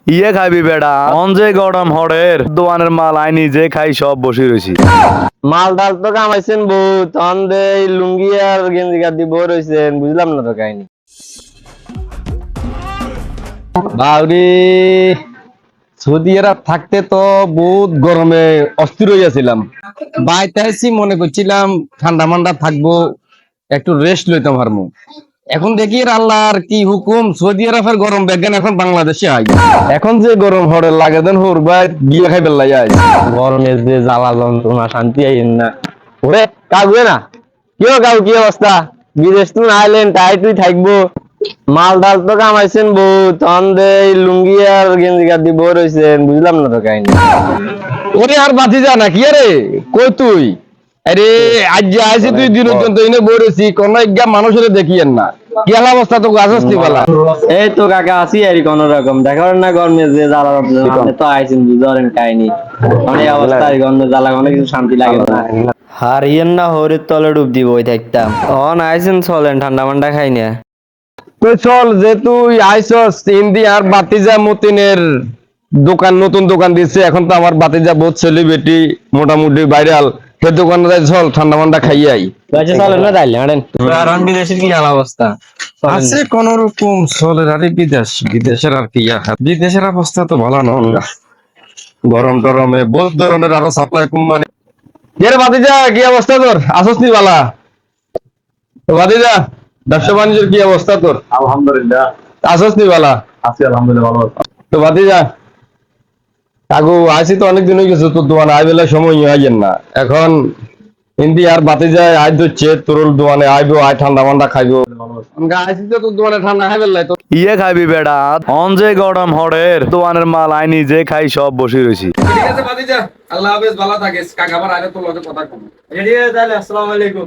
ইয়ে খাবি বেড়া অঞ্জে গরম হরের দোয়ানের মাল আই নিজে খাই সব বসে রয়েছি। মাল ডাল তো কামাইছেন বউ তখন দে লুঙ্গি আর গেঞ্জি গাদি বউ রয়েছেন বুঝলাম না তো কাহিনী। বাউরি সৌদি আরব থাকতে তো বহুত গরমে অস্থির হইয়াছিলাম, বাইতে আইছি মনে করছিলাম ঠান্ডা মান্ডা থাকবো, একটু রেস্ট লইতাম হারমু। এখন দেখি আল্লাহর কি হুকুম, সৌদি আরবের গরম বেজ্ঞান এখন বাংলাদেশে আই। এখন যে গরম হরে লাগে দেন হোর ভাই গিয়ে খাই বেলাই আই। গরমে যে জ্বালা যন্ত্রণা শান্তি আইন না। ওরে কাগুয়ে না কাউ কি অবস্থা, বিদেশ তুমি আইলেন তাই তুই থাকবো, মাল ডাল তো কামাইছেন বউ তখন দে লুঙ্গি আর গেঞ্জি গাদি বউ রয়েছেন বুঝলাম না তো কাহিনী। ওরে আর বাতি যা না কি আরে কই তুই, আরে আজ যে আইছি তুই দিন পর্যন্ত এনে বউ রয়েছি কোন একগা মানুষের দেখিয়েন না, কি হাল অবস্থা তো গাছস নি বলা। এই তো কাকা আছি আর কোন রকম দেখো না গরমে যে জ্বালা আপনি তো আইছেন বুঝলেন কাহিনী, অনেক অবস্থা গরমে জ্বালা অনেক কিছু শান্তি লাগে না। হারিয়েন না হরির তলে ডুব দিব ওই থাকতাম অন আইসেন চলেন ঠান্ডা মান্ডা খাই না। তুই চল যে তুই আইসস ইন্দি আর বাতিজা মতিনের দোকান নতুন দোকান দিচ্ছে, এখন তো আমার বাতিজা বহুত সেলিব্রিটি মোটামুটি ভাইরাল, সে দোকানে যাই চল ঠান্ডা মান্ডা খাইয়ে আই। চলেন না তাইলে হাঁটেন আর বিদেশের কি হাল অবস্থা আছে কোন রকম চলে, আরে বিদেশের আর কি, বিদেশের অবস্থা তো ভালো না, গরম টরমে বহুত ধরনের আরো সাপ্লাই কোম্পানি। এর বাতিজা কি অবস্থা তোর, আসস নি বালা বাতিজা, ব্যবসা বাণিজ্যের কি অবস্থা তোর? আলহামদুলিল্লাহ আসস নি বালা? আছি আলহামদুলিল্লাহ ভালো আছি। তো বাতিজা কাকু আইসি তো অনেক দিন হয়ে গেছে, তোর দোকানে আই বেলা সময় আইয়েন না, এখন হিন্দি আর বাতি যায় আই দিচ্ছে তোর দোকানে আইবো, আই ঠান্ডা মান্ডা খাইবো, আইসি তো তোর দোকানে ঠান্ডা খাই বেলাই তো। ইয়ে খাবি বেড়া অঞ্জে গরম হরের দোয়ানের মাল আই নিজে খাই সব বসে রয়েছি। ঠিক আছে ভাতিজা, আল্লাহ হাফেজ, ভালো থাকিস, কাকা আবার আইলে তোর লগে কথা কম। আসসালামু আলাইকুম।